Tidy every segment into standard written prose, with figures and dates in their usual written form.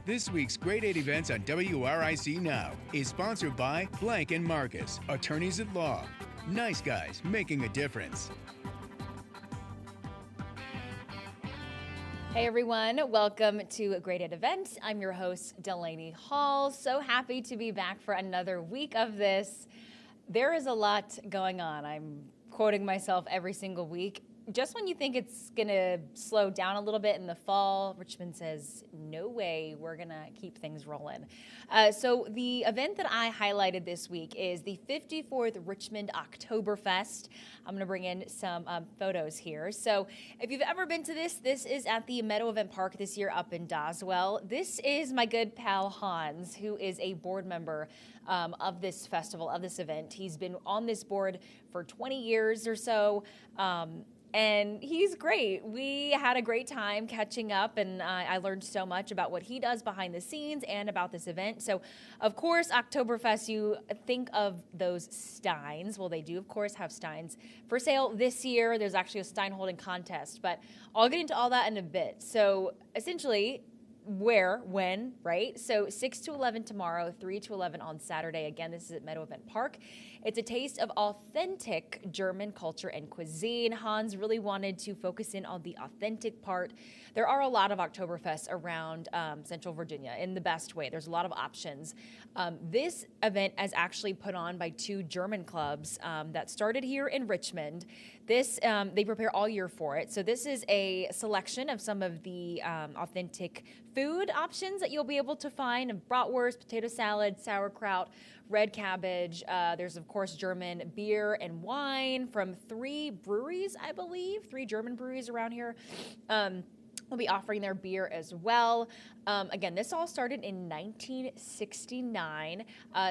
This week's Grade 8 Events on WRIC Now is sponsored by Blank & Marcus, attorneys at law. Nice guys making a difference. Hey everyone, welcome to Grade 8 Events. I'm your host, Delaney Hall. So happy to be back for another week of this. There is a lot going on. I'm quoting myself every single week. Just when you think it's gonna slow down a little bit in the fall, Richmond says, no way, we're gonna keep things rolling. So the event that I highlighted this week is the 54th Richmond Oktoberfest. I'm gonna bring in some photos here. So if you've ever been to this is at the Meadow Event Park this year up in Doswell. This is my good pal Hans, who is a board member of this festival, of this event. He's been on this board for 20 years or so. And he's great. We had a great time catching up, and I learned so much about what he does behind the scenes and about this event. So, of course, Oktoberfest, you think of those steins. Well, they do, of course, have steins for sale this year. There's actually a stein holding contest, but I'll get into all that in a bit. So, essentially, when, right? So 6 to 11 tomorrow, 3 to 11 on Saturday. Again, this is at Meadow Event Park. It's a taste of authentic German culture and cuisine. Hans really wanted to focus in on the authentic part. There are a lot of Oktoberfests around Central Virginia in the best way. There's a lot of options. This event is actually put on by two German clubs that started here in Richmond. They prepare all year for it. So this is a selection of some of the authentic food options that you'll be able to find: bratwurst, potato salad, sauerkraut, red cabbage. There's, of course, German beer and wine from 3 breweries, I believe, 3 German breweries around here. We'll be offering their beer as well. Again, this all started in 1969.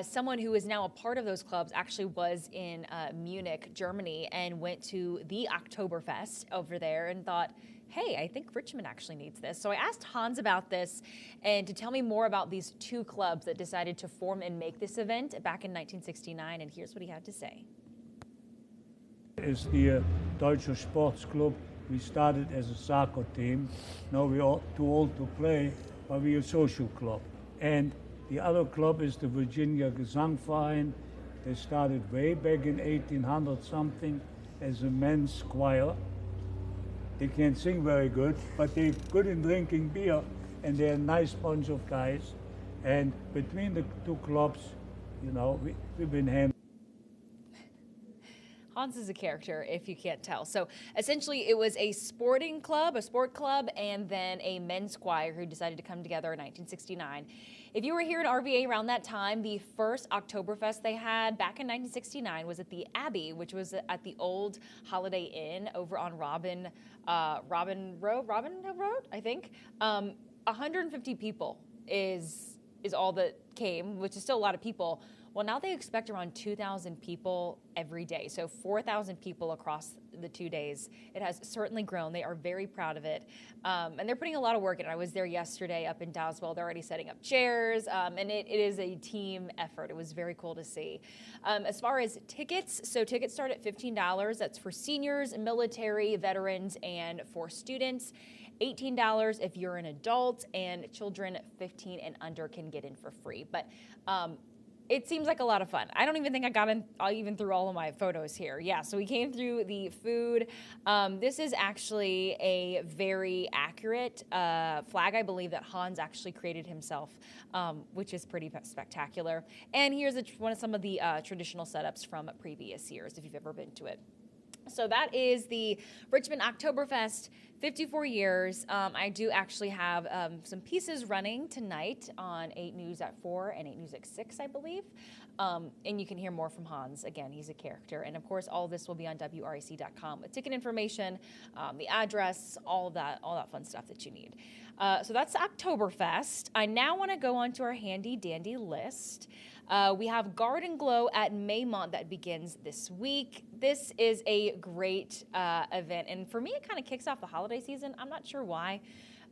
Someone who is now a part of those clubs actually was in Munich, Germany, and went to the Oktoberfest over there and thought, hey, I think Richmond actually needs this. So I asked Hans about this and to tell me more about these two clubs that decided to form and make this event back in 1969, and here's what he had to say. It's the Deutsche Sportsclub. We started as a soccer team. Now we're all too old to play, but we're a social club. And the other club is the Virginia Gesangverein. They started way back in 1800 something as a men's choir. They can't sing very good, but they're good in drinking beer, and they're a nice bunch of guys. And between the two clubs, you know, we've been handling. Hans is a character, if you can't tell. So essentially, it was a sport club, and then a men's choir who decided to come together in 1969. If you were here at RVA around that time, the first Oktoberfest they had back in 1969 was at the Abbey, which was at the old Holiday Inn over on Robin Hill Road, I think. 150 people is all that came, which is still a lot of people. Well, now they expect around 2,000 people every day, so 4,000 people across the 2 days. It has certainly grown. They are very proud of it, and they're putting a lot of work in it. I was there yesterday up in Doswell. They're already setting up chairs, and it is a team effort. It was very cool to see. As far as tickets, so tickets start at $15. That's for seniors, military, veterans, and for students. $18 if you're an adult, and children 15 and under can get in for free. But it seems like a lot of fun. I don't even think I got in even through all of my photos here. Yeah, so we came through the food. This is actually a very accurate flag, I believe, that Hans actually created himself, which is pretty spectacular. And here's some of the traditional setups from previous years, if you've ever been to it. So that is the Richmond Oktoberfest, 54 years. I do actually have some pieces running tonight on 8 News at 4 and 8 News at 6, I believe. And you can hear more from Hans. Again, he's a character. And of course, all of this will be on WREC.com with ticket information, the address, all that fun stuff that you need. So that's Oktoberfest. I now want to go on to our handy dandy list. We have Garden Glow at Maymont that begins this week. This is a great event, and for me, it kind of kicks off the holiday season. I'm not sure why.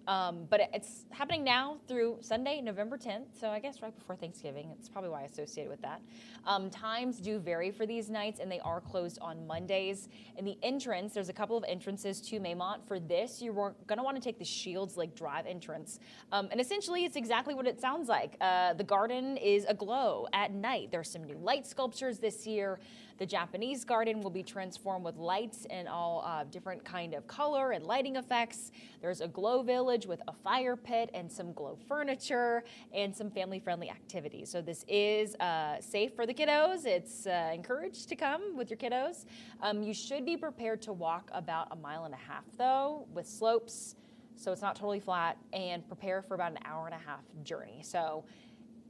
But it's happening now through Sunday, November 10th. So I guess right before Thanksgiving. It's probably why I associated with that. Times do vary for these nights, and they are closed on Mondays. In the entrance, there's a couple of entrances to Maymont. For this, you're going to want to take the Shields Lake Drive entrance. And essentially, it's exactly what it sounds like. The garden is aglow at night. There's some new light sculptures this year. The Japanese garden will be transformed with lights and all different kind of color and lighting effects. There's a glow village with a fire pit and some glow furniture and some family-friendly activities. So this is safe for the kiddos. It's encouraged to come with your kiddos. You should be prepared to walk about 1.5 miles though, with slopes, so it's not totally flat, and prepare for about an 1.5 hour journey. So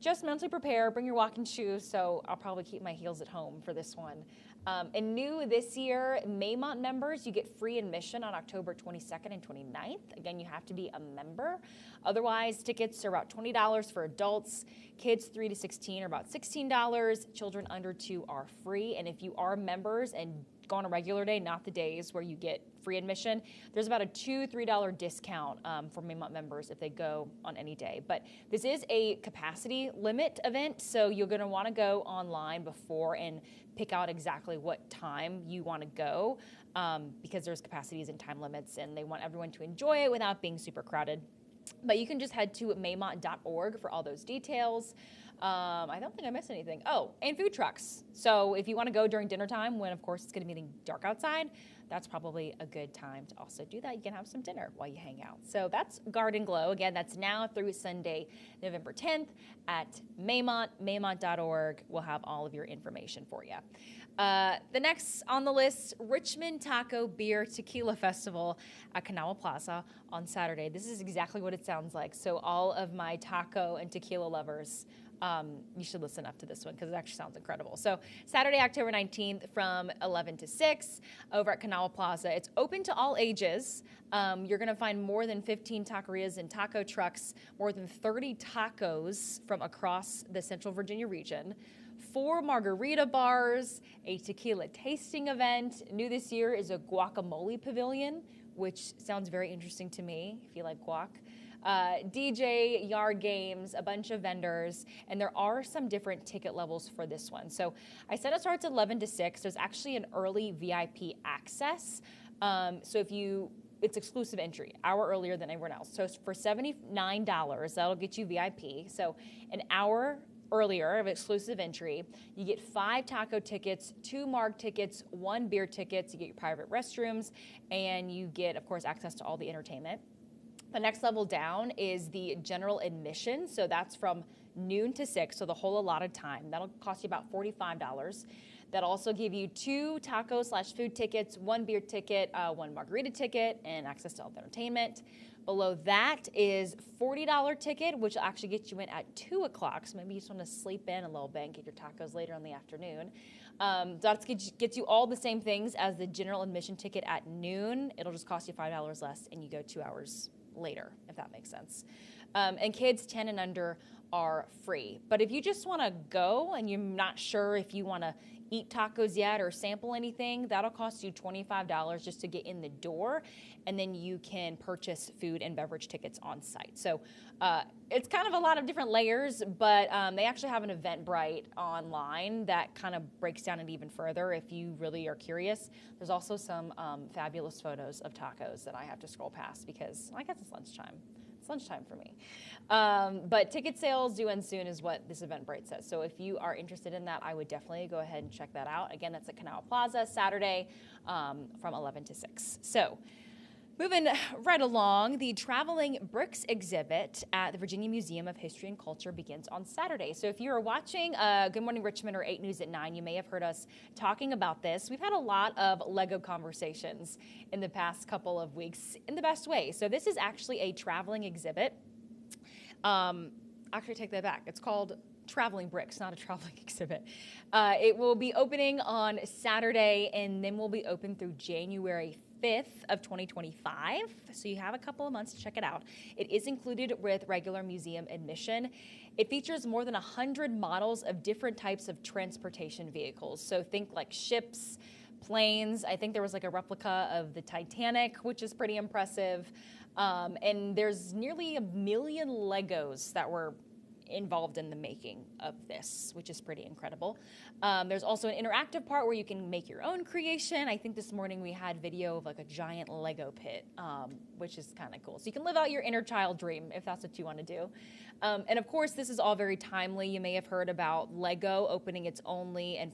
just mentally prepare, bring your walking shoes, so I'll probably keep my heels at home for this one. And new this year, Maymont members, you get free admission on October 22nd and 29th. Again, you have to be a member. Otherwise, tickets are about $20 for adults. Kids 3 to 16 are about $16. Children under 2 are free. And if you are members and go on a regular day, not the days where you get free admission, there's about a $2-3 discount for Maymont members if they go on any day. But this is a capacity limit event, so you're going to want to go online before and pick out exactly what time you want to go because there's capacities and time limits, and they want everyone to enjoy it without being super crowded. But you can just head to maymont.org for all those details. I don't think I missed anything. Oh, and food trucks. So if you want to go during dinner time, when of course it's going to be dark outside, that's probably a good time to also do that. You can have some dinner while you hang out. So that's Garden Glow. Again, that's now through Sunday, November 10th at Maymont, maymont.org. We'll have all of your information for you. The next on the list, Richmond Taco Beer Tequila Festival at Kanawha Plaza on Saturday. This is exactly what it sounds like. So all of my taco and tequila lovers, you should listen up to this one because it actually sounds incredible. So Saturday, October 19th from 11 to 6 over at Kanawha Plaza. It's open to all ages. You're going to find more than 15 taquerias and taco trucks, more than 30 tacos from across the Central Virginia region, 4 margarita bars, a tequila tasting event. New this year is a guacamole pavilion, which sounds very interesting to me if you like guac. DJ, yard games, a bunch of vendors, and there are some different ticket levels for this one. So I said it starts at 11 to 6. There's actually an early VIP access. So it's exclusive entry, hour earlier than everyone else. So for $79, that'll get you VIP. So an hour earlier of exclusive entry, you get 5 taco tickets, 2 marg tickets, 1 beer tickets, you get your private restrooms, and you get, of course, access to all the entertainment. The next level down is the general admission, so that's from noon to 6, so the whole allotted time. That'll cost you about $45. That'll also give you 2 taco/food tickets, 1 beer ticket, 1 margarita ticket, and access to all the entertainment. Below that is $40 ticket, which will actually get you in at 2 o'clock, so maybe you just want to sleep in a little bit and get your tacos later in the afternoon. That gets you all the same things as the general admission ticket at noon. It'll just cost you $5 less, and you go 2 hours later, if that makes sense. And kids 10 and under are free. But if you just want to go and you're not sure if you want to eat tacos yet or sample anything, that'll cost you $25 just to get in the door, and then you can purchase food and beverage tickets on site. So it's kind of a lot of different layers, but they actually have an Eventbrite online that kind of breaks down it even further if you really are curious. There's also some fabulous photos of tacos that I have to scroll past because I guess it's lunchtime. It's lunchtime for me. But ticket sales due end soon is what this Eventbrite says. So if you are interested in that, I would definitely go ahead and check that out. Again, that's at Kanawha Plaza, Saturday from 11 to 6. So moving right along, the Traveling Bricks exhibit at the Virginia Museum of History and Culture begins on Saturday. So if you are watching Good Morning Richmond or 8 News at 9, you may have heard us talking about this. We've had a lot of Lego conversations in the past couple of weeks in the best way. So this is actually a traveling exhibit. Actually, take that back. It's called Traveling Bricks, not a traveling exhibit. It will be opening on Saturday, and then will be open through January 5th of 2025, so you have a couple of months to check it out. It is included with regular museum admission. It features more than 100 models of different types of transportation vehicles, so think like ships, planes. I think there was like a replica of the Titanic, which is pretty impressive. And there's nearly 1 million Legos that were involved in the making of this, which is pretty incredible. There's also an interactive part where you can make your own creation. I think this morning we had video of like a giant Lego pit, which is kind of cool. So you can live out your inner child dream if that's what you want to do. And of course, this is all very timely. You may have heard about Lego opening its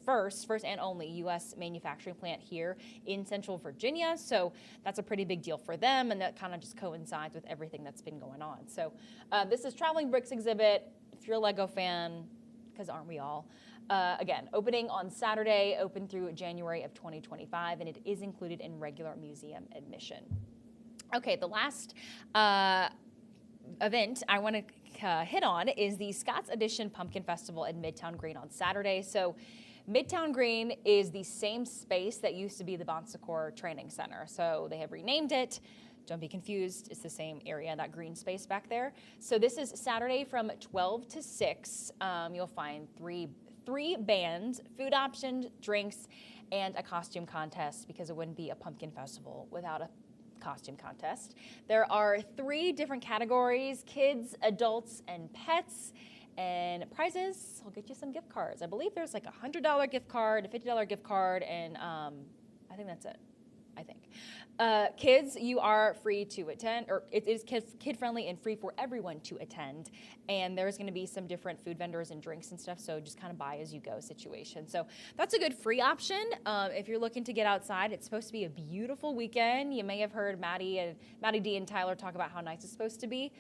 first and only U.S. manufacturing plant here in Central Virginia. So that's a pretty big deal for them, and that kind of just coincides with everything that's been going on. So this is Traveling Bricks exhibit. If you're a Lego fan, because aren't we all? Again, opening on Saturday, open through January of 2025, and it is included in regular museum admission. Okay, the last event I want to hit on is the Scott's Edition Pumpkin Festival at Midtown Green on Saturday. So Midtown Green is the same space that used to be the Bon Secours Training Center. So they have renamed it. Don't be confused, it's the same area, that green space back there. So this is Saturday from 12 to 6. You'll find three bands, food options, drinks, and a costume contest, because it wouldn't be a pumpkin festival without a costume contest. There are 3 different categories: kids, adults, and pets. And prizes, I'll get you some gift cards. I believe there's like a $100 gift card, a $50 gift card, and I think that's it. Kids, you are free to attend, or it is kid-friendly and free for everyone to attend. And there's going to be some different food vendors and drinks and stuff, so just kind of buy as you go situation. So that's a good free option if you're looking to get outside. It's supposed to be a beautiful weekend. You may have heard Maddie D and Tyler talk about how nice it's supposed to be.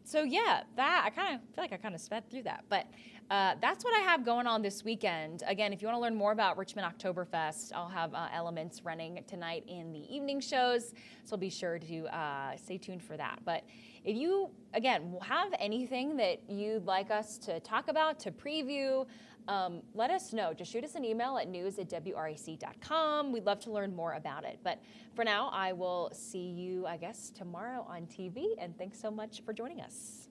So yeah, I feel like I kind of sped through that, but that's what I have going on this weekend. Again, if you want to learn more about Richmond Oktoberfest, I'll have elements running tonight in the evening shows, so be sure to stay tuned for that. But if you, again, have anything that you'd like us to talk about, to preview, let us know. Just shoot us an email at news@wric.com. We'd love to learn more about it. But for now, I will see you, I guess, tomorrow on TV, and thanks so much for joining us.